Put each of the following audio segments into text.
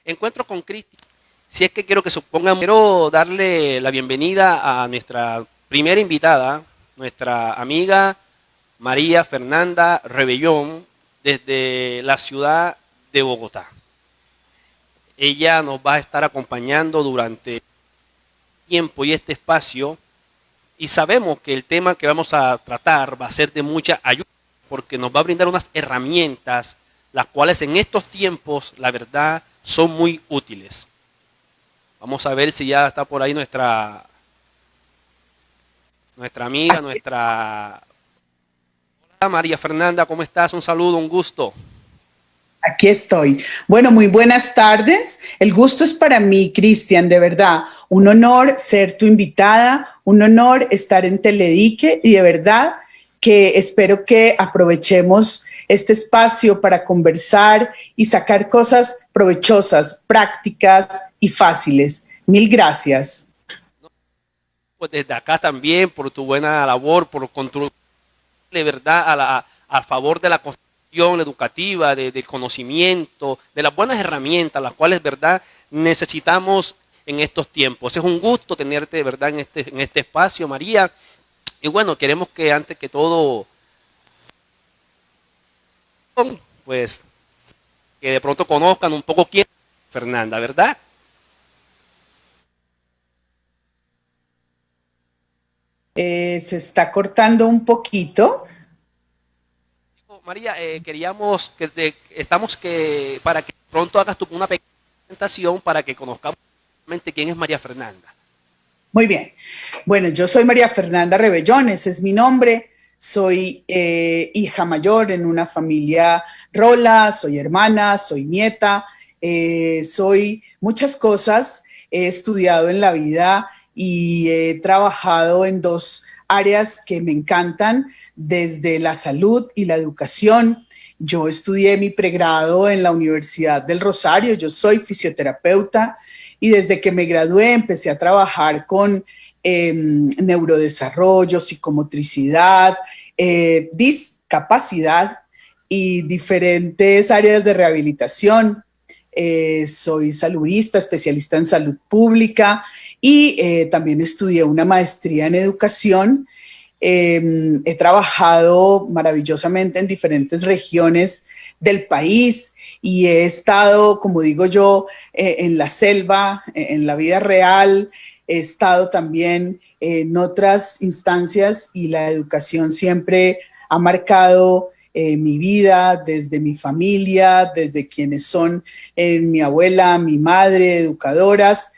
Encuentro con Cristi. Si es que quiero que se pongan, quiero darle la bienvenida a nuestra primera invitada, nuestra amiga María Fernanda Rebellón, desde la ciudad de Bogotá. Ella nos va a estar acompañando durante el tiempo y este espacio, y sabemos que el tema que vamos a tratar va a ser de mucha ayuda, porque nos va a brindar unas herramientas, las cuales en estos tiempos, la verdad, son muy útiles. Vamos a ver si ya está por ahí nuestra amiga, nuestra... Hola María Fernanda, ¿cómo estás? Un saludo, un gusto. Aquí estoy. Bueno, muy buenas tardes. El gusto es para mí, Cristian, de verdad. Un honor ser tu invitada, un honor estar en Teledique y de verdad que espero que aprovechemos este espacio para conversar y sacar cosas provechosas, prácticas y fáciles. Mil gracias. Pues desde acá también por tu buena labor, por contribuir de verdad a favor de la construcción educativa, del conocimiento, de las buenas herramientas, las cuales, verdad, necesitamos en estos tiempos. Es un gusto tenerte, de verdad, en este espacio, María. Y bueno, queremos que antes que todo, pues, que de pronto conozcan un poco quién es Fernanda, ¿verdad? Se está cortando un poquito. María, queríamos para que pronto hagas una pequeña presentación para que conozcamos realmente quién es María Fernanda. Muy bien. Bueno, yo soy María Fernanda Rebellón, ese es mi nombre. Soy hija mayor en una familia rola, soy hermana, soy nieta, soy muchas cosas. He estudiado en la vida y he trabajado en dos áreas que me encantan, desde la salud y la educación. Yo estudié mi pregrado en la Universidad del Rosario, yo soy fisioterapeuta y desde que me gradué empecé a trabajar con neurodesarrollo, psicomotricidad, discapacidad y diferentes áreas de rehabilitación. Soy saludista, especialista en salud pública y también estudié una maestría en educación. He trabajado maravillosamente en diferentes regiones del país y he estado, como digo yo, en la selva, en la vida real. He estado también en otras instancias y la educación siempre ha marcado mi vida, desde mi familia, desde quienes son mi abuela, mi madre, educadoras.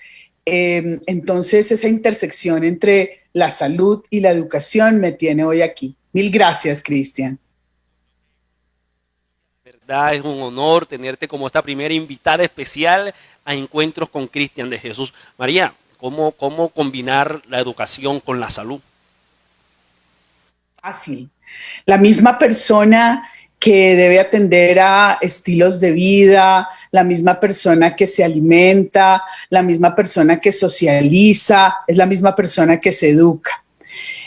Entonces, esa intersección entre la salud y la educación me tiene hoy aquí. Mil gracias, Cristian. Verdad, es un honor tenerte como esta primera invitada especial a Encuentros con Cristian de Jesús. María, ¿cómo combinar la educación con la salud? Fácil. La misma persona que debe atender a estilos de vida, la misma persona que se alimenta, la misma persona que socializa, es la misma persona que se educa.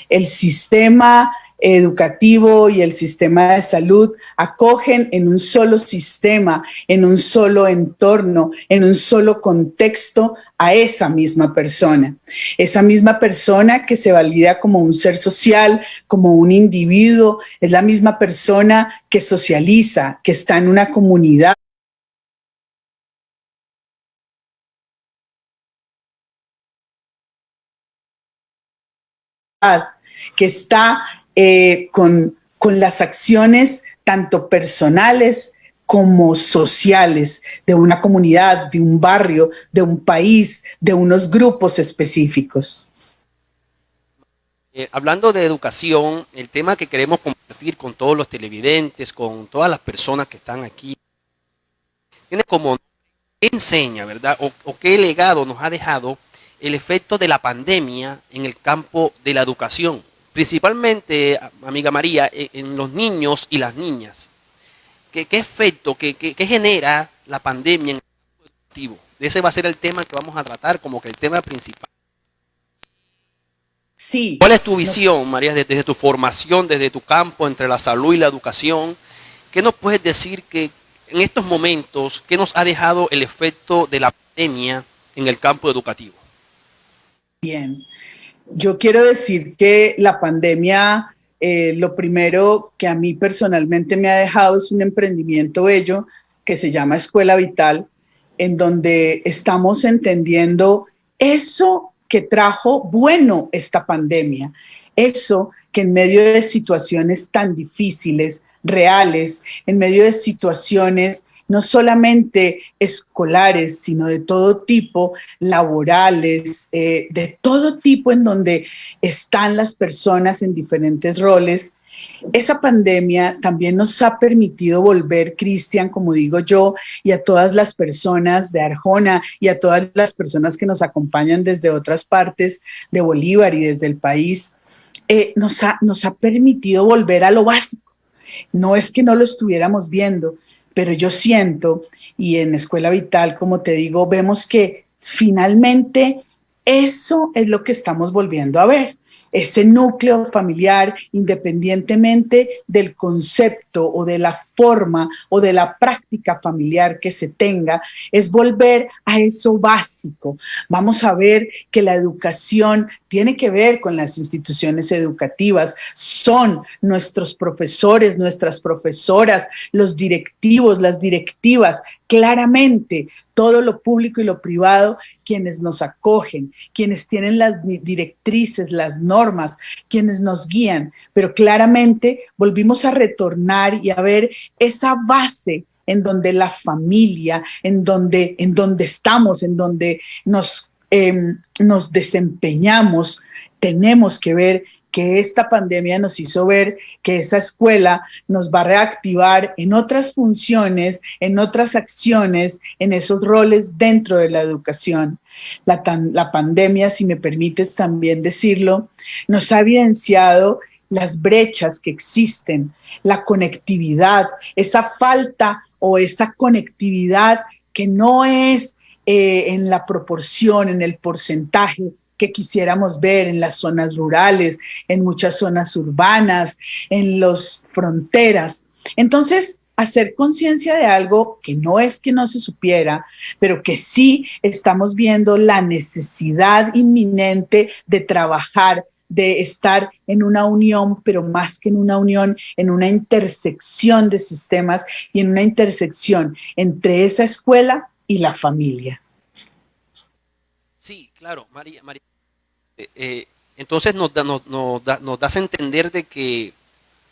El sistema educativo y el sistema de salud acogen en un solo sistema, en un solo entorno, en un solo contexto a esa misma persona que se valida como un ser social, como un individuo, es la misma persona que socializa, que está en una comunidad. Que está con las acciones tanto personales como sociales de una comunidad, de un barrio, de un país, de unos grupos específicos. Hablando de educación, el tema que queremos compartir con todos los televidentes, con todas las personas que están aquí, tiene como qué enseña, ¿verdad? O qué legado nos ha dejado el efecto de la pandemia en el campo de la educación, principalmente, amiga María, en los niños y las niñas. ¿Qué efecto, qué genera la pandemia en el campo educativo? Ese va a ser el tema que vamos a tratar como que el tema principal. Sí. ¿Cuál es tu visión, María, desde tu formación, desde tu campo entre la salud y la educación? ¿Qué nos puedes decir que en estos momentos, ¿qué nos ha dejado el efecto de la pandemia en el campo educativo? Bien, yo quiero decir que la pandemia, lo primero que a mí personalmente me ha dejado es un emprendimiento bello que se llama Escuela Vital, en donde estamos entendiendo eso que trajo bueno esta pandemia, eso que en medio de situaciones tan difíciles, reales, en medio de situaciones no solamente escolares, sino de todo tipo, laborales, de todo tipo en donde están las personas en diferentes roles. Esa pandemia también nos ha permitido volver, Cristian, como digo yo, y a todas las personas de Arjona y a todas las personas que nos acompañan desde otras partes de Bolívar y desde el país, nos ha permitido volver a lo básico. No es que no lo estuviéramos viendo, pero yo siento, y en Escuela Vital, como te digo, vemos que finalmente eso es lo que estamos volviendo a ver. Ese núcleo familiar, independientemente del concepto o de la forma o de la práctica familiar que se tenga, es volver a eso básico. Vamos a ver que la educación tiene que ver con las instituciones educativas, son nuestros profesores, nuestras profesoras, los directivos, las directivas, claramente todo lo público y lo privado, quienes nos acogen, quienes tienen las directrices, las normas, quienes nos guían, pero claramente volvimos a retornar y a ver esa base en donde la familia, en donde estamos, en donde nos desempeñamos, tenemos que ver que esta pandemia nos hizo ver que esa escuela nos va a reactivar en otras funciones, en otras acciones, en esos roles dentro de la educación. La pandemia, si me permites también decirlo, nos ha evidenciado las brechas que existen, la conectividad, esa falta o esa conectividad que no es en la proporción, en el porcentaje que quisiéramos ver en las zonas rurales, en muchas zonas urbanas, en las fronteras. Entonces, hacer conciencia de algo que no es que no se supiera, pero que sí estamos viendo la necesidad inminente de trabajar, de estar en una unión, pero más que en una unión, en una intersección de sistemas y en una intersección entre esa escuela y la familia. Sí, claro, María. Entonces nos das a entender de que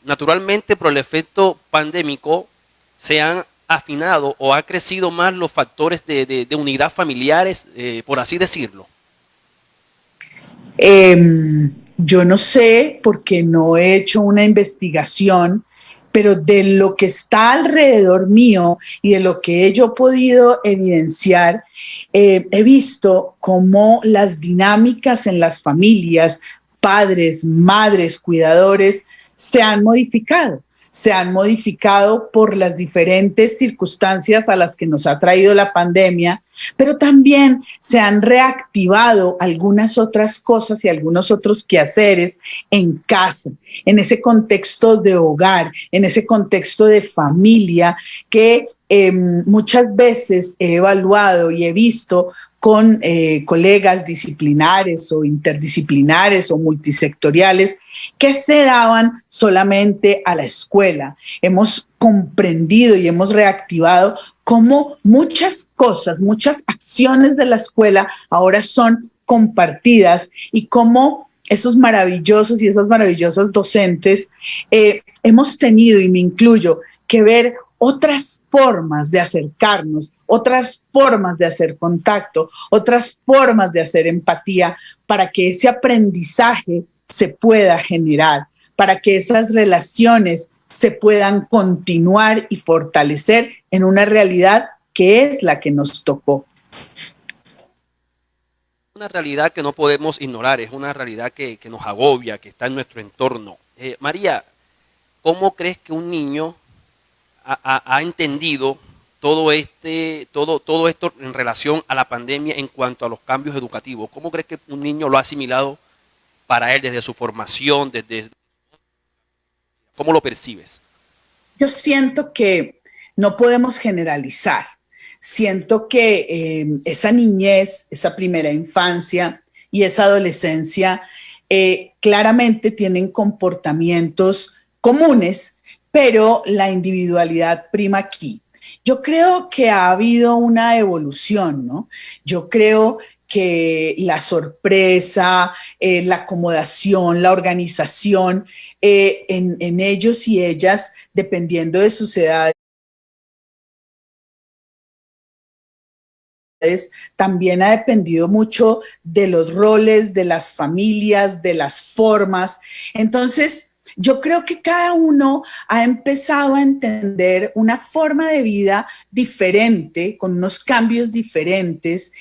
naturalmente por el efecto pandémico se han afinado o ha crecido más los factores de unidad familiares, por así decirlo. Eh, yo no sé porque no he hecho una investigación, pero de lo que está alrededor mío y de lo que yo he podido evidenciar, he visto cómo las dinámicas en las familias, padres, madres, cuidadores, se han modificado por las diferentes circunstancias a las que nos ha traído la pandemia, pero también se han reactivado algunas otras cosas y algunos otros quehaceres en casa, en ese contexto de hogar, en ese contexto de familia que muchas veces he evaluado y he visto con colegas disciplinares o interdisciplinares o multisectoriales que se daban solamente a la escuela. Hemos comprendido y hemos reactivado cómo muchas cosas, muchas acciones de la escuela ahora son compartidas y cómo esos maravillosos y esas maravillosas docentes hemos tenido, y me incluyo, que ver otras formas de acercarnos, otras formas de hacer contacto, otras formas de hacer empatía para que ese aprendizaje se pueda generar, para que esas relaciones se puedan continuar y fortalecer en una realidad que es la que nos tocó. Una realidad que no podemos ignorar, es una realidad que nos agobia, que está en nuestro entorno. María, ¿cómo crees que un niño ha entendido todo esto en relación a la pandemia en cuanto a los cambios educativos? ¿Cómo crees que un niño lo ha asimilado para él desde su formación, desde cómo lo percibes? Yo siento que no podemos generalizar. Siento que esa niñez, esa primera infancia y esa adolescencia claramente tienen comportamientos comunes, pero la individualidad prima aquí. Yo creo que ha habido una evolución, ¿no? Yo creo que la sorpresa, la acomodación, la organización en ellos y ellas, dependiendo de sus edades, también ha dependido mucho de los roles, de las familias, de las formas. Entonces, yo creo que cada uno ha empezado a entender una forma de vida diferente, con unos cambios diferentes,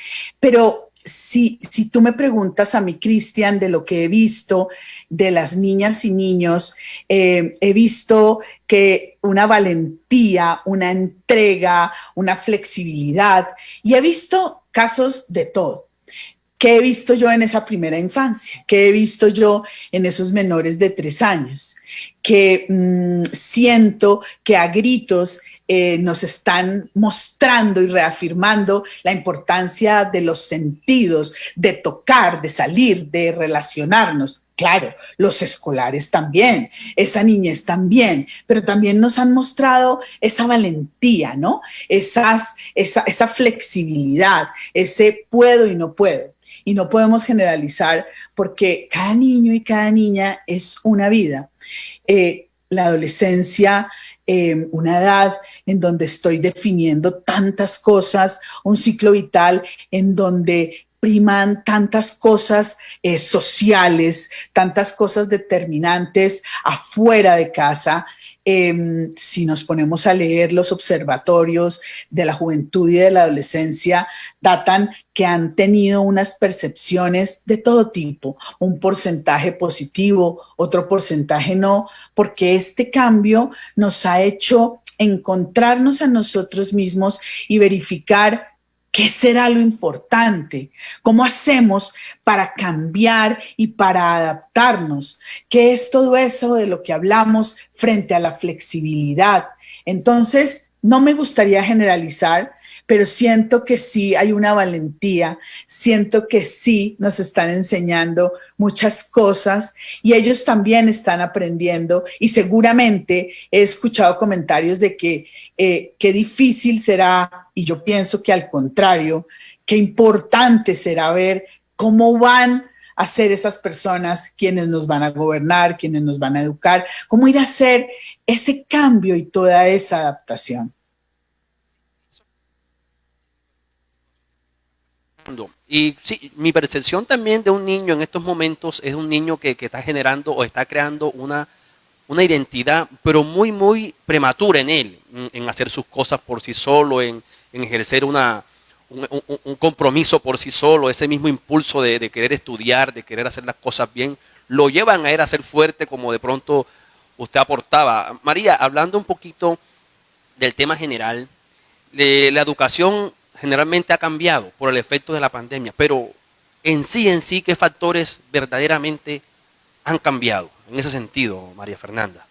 pero si tú me preguntas a mí, Cristian, de lo que he visto de las niñas y niños, he visto que una valentía, una entrega, una flexibilidad, y he visto casos de todo. ¿Qué he visto yo en esa primera infancia? ¿Qué he visto yo en esos menores de 3 años? Que siento que a gritos nos están mostrando y reafirmando la importancia de los sentidos, de tocar, de salir, de relacionarnos. Claro, los escolares también, esa niñez también, pero también nos han mostrado esa valentía, ¿no? Esa flexibilidad, ese puedo y no puedo. Y no podemos generalizar porque cada niño y cada niña es una vida. La adolescencia, una edad en donde estoy definiendo tantas cosas, un ciclo vital en donde priman tantas cosas sociales, tantas cosas determinantes afuera de casa. Si nos ponemos a leer los observatorios de la juventud y de la adolescencia, datan que han tenido unas percepciones de todo tipo, un porcentaje positivo, otro porcentaje no, porque este cambio nos ha hecho encontrarnos a nosotros mismos y verificar ¿qué será lo importante? ¿Cómo hacemos para cambiar y para adaptarnos? ¿Qué es todo eso de lo que hablamos frente a la flexibilidad? Entonces, no me gustaría generalizar, pero siento que sí hay una valentía, siento que sí nos están enseñando muchas cosas y ellos también están aprendiendo y seguramente he escuchado comentarios de que qué difícil será, y yo pienso que al contrario, qué importante será ver cómo van a ser esas personas quienes nos van a gobernar, quienes nos van a educar, cómo ir a hacer ese cambio y toda esa adaptación. Y sí, mi percepción también de un niño en estos momentos es un niño que está generando o está creando una identidad, pero muy, muy prematura en él, en hacer sus cosas por sí solo, en ejercer un compromiso por sí solo, ese mismo impulso de querer estudiar, de querer hacer las cosas bien, lo llevan a él a ser fuerte como de pronto usted aportaba. María, hablando un poquito del tema general, la educación generalmente ha cambiado por el efecto de la pandemia, pero en sí, ¿qué factores verdaderamente han cambiado en ese sentido, María Fernanda?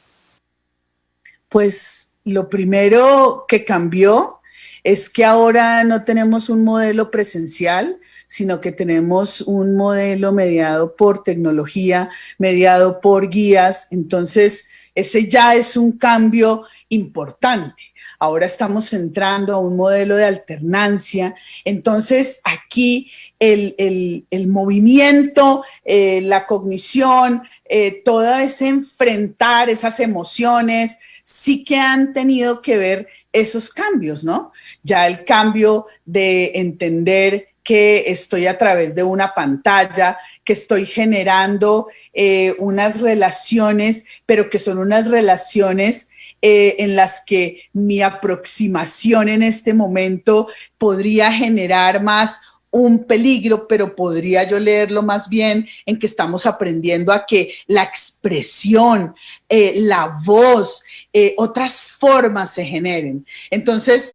Pues lo primero que cambió es que ahora no tenemos un modelo presencial, sino que tenemos un modelo mediado por tecnología, mediado por guías. Entonces, ese ya es un cambio importante. Ahora estamos entrando a un modelo de alternancia. Entonces, aquí el movimiento, la cognición, todo ese enfrentar esas emociones, sí que han tenido que ver esos cambios, ¿no? Ya el cambio de entender que estoy a través de una pantalla, que estoy generando unas relaciones, pero que son unas relaciones en las que mi aproximación en este momento podría generar más un peligro, pero podría yo leerlo más bien en que estamos aprendiendo a que la expresión, la voz, otras formas se generen. Entonces,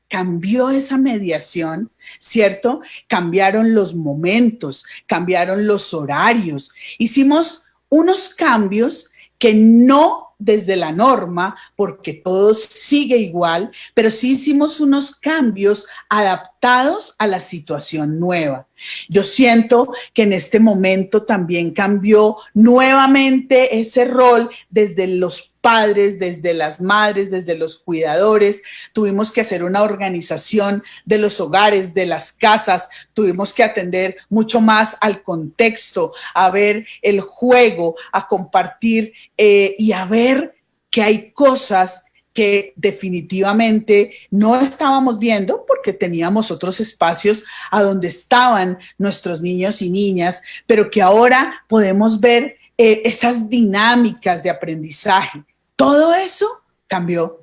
cambió esa mediación, ¿cierto? Cambiaron los momentos, cambiaron los horarios, hicimos unos cambios que no desde la norma, porque todo sigue igual, pero sí hicimos unos cambios adaptados a la situación nueva. Yo siento que en este momento también cambió nuevamente ese rol desde los padres, desde las madres, desde los cuidadores. Tuvimos que hacer una organización de los hogares, de las casas. Tuvimos que atender mucho más al contexto, a ver el juego, a compartir y a ver que hay cosas que definitivamente no estábamos viendo porque teníamos otros espacios a donde estaban nuestros niños y niñas, pero que ahora podemos ver esas dinámicas de aprendizaje. Todo eso cambió.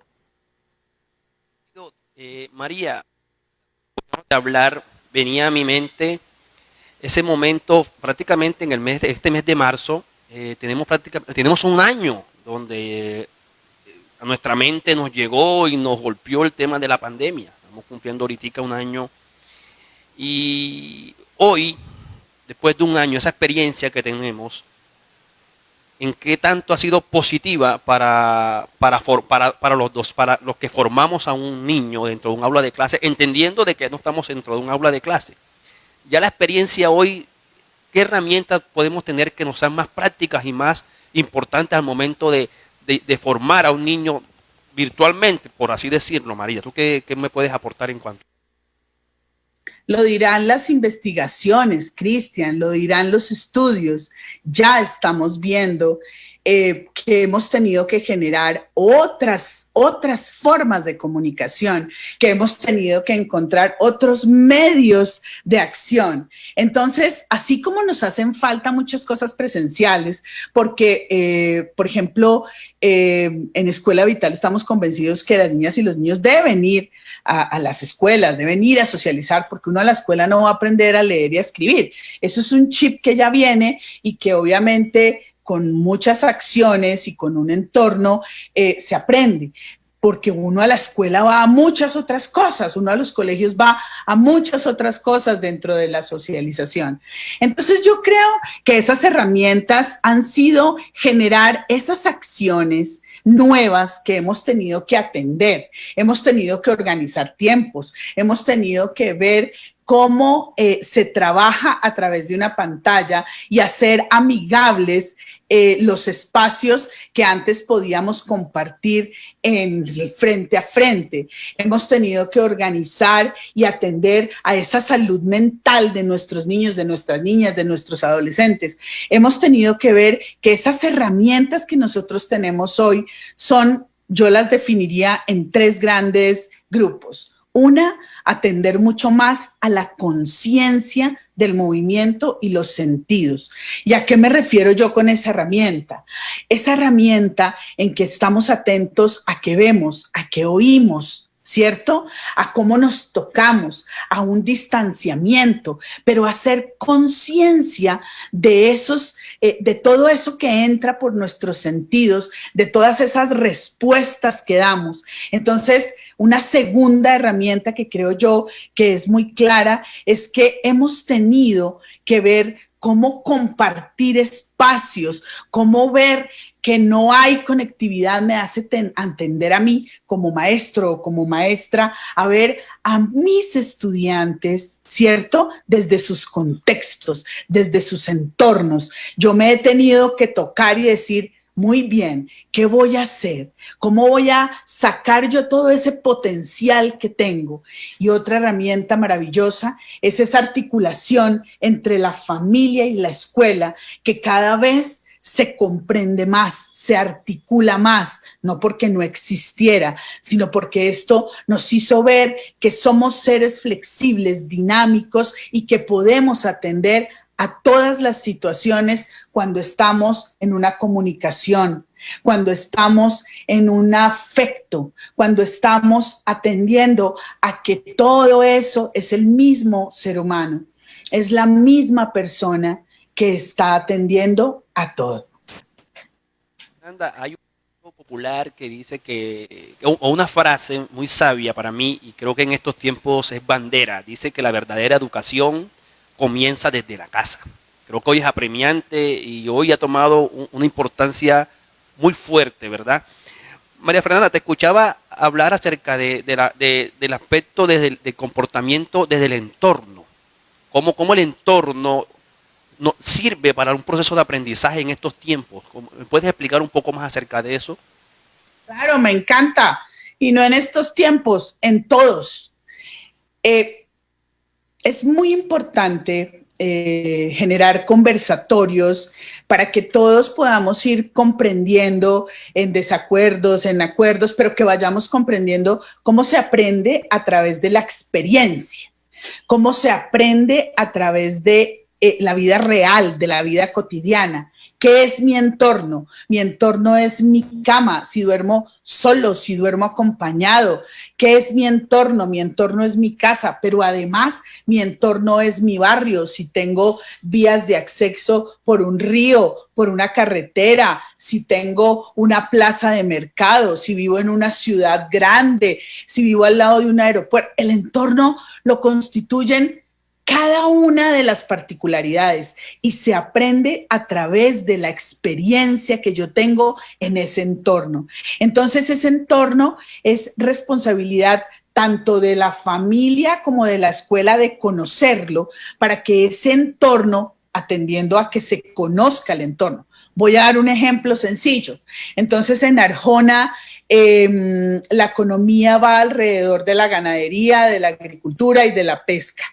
María, de hablar, venía a mi mente ese momento prácticamente en este mes de marzo. Tenemos un año donde a nuestra mente nos llegó y nos golpeó el tema de la pandemia. Estamos cumpliendo ahorita un año. Y hoy, después de un año, esa experiencia que tenemos, ¿en qué tanto ha sido positiva para los que formamos a un niño dentro de un aula de clase, entendiendo de que no estamos dentro de un aula de clase? Ya la experiencia hoy, ¿qué herramientas podemos tener que nos sean más prácticas y más importantes al momento de formar a un niño virtualmente, por así decirlo, María? ¿Tú qué me puedes aportar en cuanto? Lo dirán las investigaciones, Cristian, lo dirán los estudios. Ya estamos viendo que hemos tenido que generar otras formas de comunicación, que hemos tenido que encontrar otros medios de acción. Entonces, así como nos hacen falta muchas cosas presenciales, porque, por ejemplo, en Escuela Vital estamos convencidos que las niñas y los niños deben ir a las escuelas, deben ir a socializar, porque uno a la escuela no va a aprender a leer y a escribir. Eso es un chip que ya viene y que obviamente con muchas acciones y con un entorno se aprende, porque uno a la escuela va a muchas otras cosas, uno a los colegios va a muchas otras cosas dentro de la socialización. Entonces yo creo que esas herramientas han sido generar esas acciones nuevas que hemos tenido que atender, hemos tenido que organizar tiempos, hemos tenido que ver cómo se trabaja a través de una pantalla y hacer amigables los espacios que antes podíamos compartir en frente a frente. Hemos tenido que organizar y atender a esa salud mental de nuestros niños, de nuestras niñas, de nuestros adolescentes. Hemos tenido que ver que esas herramientas que nosotros tenemos hoy son, yo las definiría en 3 grandes grupos. Una, atender mucho más a la conciencia del movimiento y los sentidos. ¿Y a qué me refiero yo con esa herramienta? Esa herramienta en que estamos atentos a qué vemos, a qué oímos, ¿cierto? A cómo nos tocamos, a un distanciamiento, pero hacer conciencia de esos, de todo eso que entra por nuestros sentidos, de todas esas respuestas que damos. Entonces, una segunda herramienta que creo yo que es muy clara es que hemos tenido que ver cómo compartir espacios, cómo ver que no hay conectividad me hace entender a mí como maestro o como maestra, a ver a mis estudiantes, ¿cierto? Desde sus contextos, desde sus entornos. Yo me he tenido que tocar y decir, muy bien, ¿qué voy a hacer? ¿Cómo voy a sacar yo todo ese potencial que tengo? Y otra herramienta maravillosa es esa articulación entre la familia y la escuela, que cada vez se comprende más, se articula más, no porque no existiera, sino porque esto nos hizo ver que somos seres flexibles, dinámicos y que podemos atender a todas las situaciones cuando estamos en una comunicación, cuando estamos en un afecto, cuando estamos atendiendo a que todo eso es el mismo ser humano, es la misma persona que está atendiendo a todo. Anda, hay un popular que dice o una frase muy sabia para mí, y creo que en estos tiempos es bandera, dice que la verdadera educación comienza desde la casa. Creo que hoy es apremiante y hoy ha tomado una importancia muy fuerte, ¿verdad? María Fernanda, te escuchaba hablar acerca del aspecto desde del comportamiento desde el entorno. Cómo el entorno sirve para un proceso de aprendizaje en estos tiempos. ¿Me puedes explicar un poco más acerca de eso? Claro, me encanta. Y no en estos tiempos, en todos. Es muy importante generar conversatorios para que todos podamos ir comprendiendo en desacuerdos, en acuerdos, pero que vayamos comprendiendo cómo se aprende a través de la experiencia, cómo se aprende a través de la vida real, de la vida cotidiana. ¿Qué es mi entorno? Mi entorno es mi cama, si duermo solo, si duermo acompañado. ¿Qué es mi entorno? Mi entorno es mi casa, pero además mi entorno es mi barrio, si tengo vías de acceso por un río, por una carretera, si tengo una plaza de mercado, si vivo en una ciudad grande, si vivo al lado de un aeropuerto. El entorno lo constituyen cada una de las particularidades y se aprende a través de la experiencia que yo tengo en ese entorno. Entonces, ese entorno es responsabilidad tanto de la familia como de la escuela de conocerlo para que ese entorno, atendiendo a que se conozca el entorno. Voy a dar un ejemplo sencillo. Entonces, en Arjona, la economía va alrededor de la ganadería, de la agricultura y de la pesca.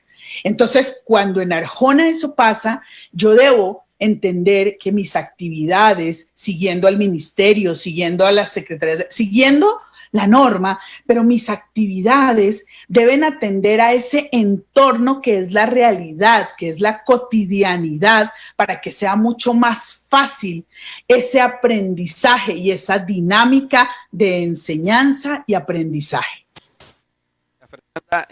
Entonces, cuando en Arjona eso pasa, yo debo entender que mis actividades, siguiendo al ministerio, siguiendo a las secretarías, siguiendo la norma, pero mis actividades deben atender a ese entorno que es la realidad, que es la cotidianidad, para que sea mucho más fácil ese aprendizaje y esa dinámica de enseñanza y aprendizaje. Fernanda,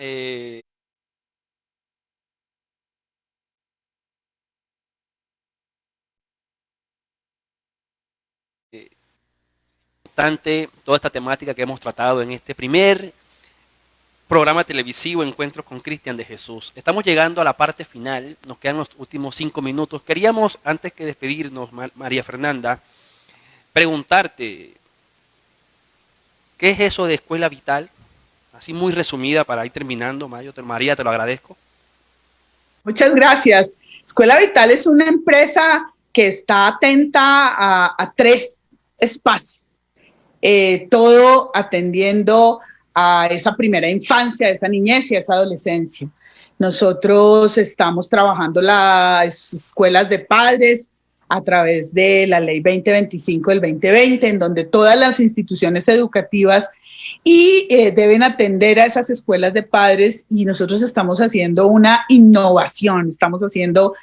toda esta temática que hemos tratado en este primer programa televisivo Encuentros con Cristian de Jesús. Estamos llegando a la parte final, nos quedan los últimos 5 minutos. Queríamos, antes que despedirnos, María Fernanda, preguntarte, ¿qué es eso de escuela vital? Así muy resumida para ir terminando, María, te lo agradezco. Muchas gracias. Escuela Vital es una empresa que está atenta a 3 espacios. Todo atendiendo a esa primera infancia, a esa niñez y a esa adolescencia. Nosotros estamos trabajando las escuelas de padres a través de la ley 2025 del 2020, en donde todas las instituciones educativas deben atender a esas escuelas de padres, y nosotros estamos haciendo una innovación, estamos haciendo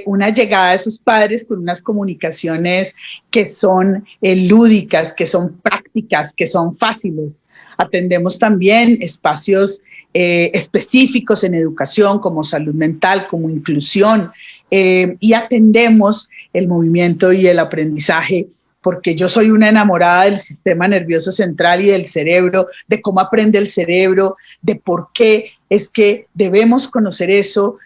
una llegada de esos padres con unas comunicaciones que son lúdicas, que son prácticas, que son fáciles. Atendemos también espacios específicos en educación, como salud mental, como inclusión, y atendemos el movimiento y el aprendizaje, porque yo soy una enamorada del sistema nervioso central y del cerebro, de cómo aprende el cerebro, de por qué es que debemos conocer eso,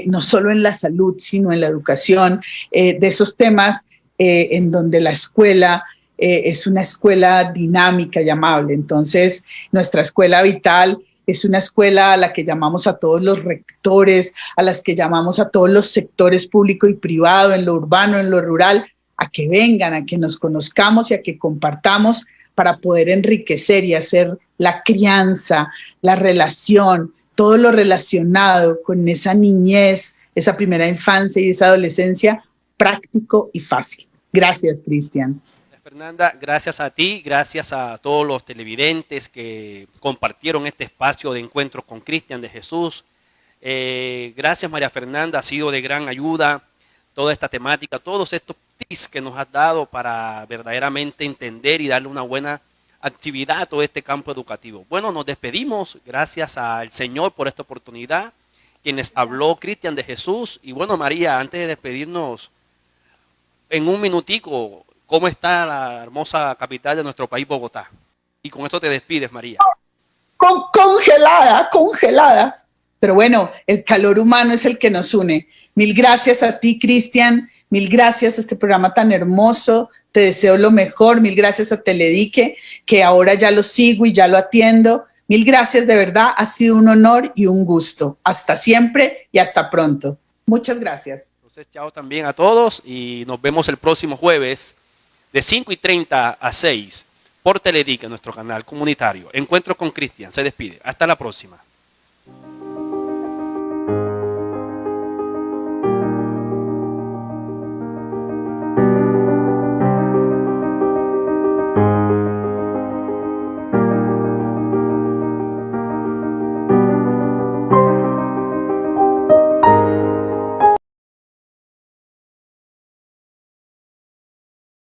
no solo en la salud, sino en la educación, de esos temas en donde la escuela es una escuela dinámica y amable. Entonces, nuestra escuela vital es una escuela a la que llamamos a todos los rectores, a las que llamamos a todos los sectores público y privado, en lo urbano, en lo rural, a que vengan, a que nos conozcamos y a que compartamos para poder enriquecer y hacer la crianza, la relación, todo lo relacionado con esa niñez, esa primera infancia y esa adolescencia, práctico y fácil. Gracias, Cristian. Fernanda, gracias a ti, gracias a todos los televidentes que compartieron este espacio de Encuentros con Cristian de Jesús. Gracias, María Fernanda, ha sido de gran ayuda toda esta temática, todos estos tips que nos has dado para verdaderamente entender y darle una buena actividad a todo este campo educativo. Bueno, nos despedimos, gracias al Señor por esta oportunidad, quienes habló Cristian de Jesús. Y bueno, María, antes de despedirnos, en un minutico, ¿cómo está la hermosa capital de nuestro país, Bogotá? Y con esto te despides, María. Congelada. Pero bueno, el calor humano es el que nos une. Mil gracias a ti, Cristian. Mil gracias a este programa tan hermoso. Te deseo lo mejor. Mil gracias a Teledique, que ahora ya lo sigo y ya lo atiendo. Mil gracias, de verdad. Ha sido un honor y un gusto. Hasta siempre y hasta pronto. Muchas gracias. Entonces, chao también a todos y nos vemos el próximo jueves de 5:30 a 6 por Teledique, nuestro canal comunitario. Encuentro con Cristian. Se despide. Hasta la próxima.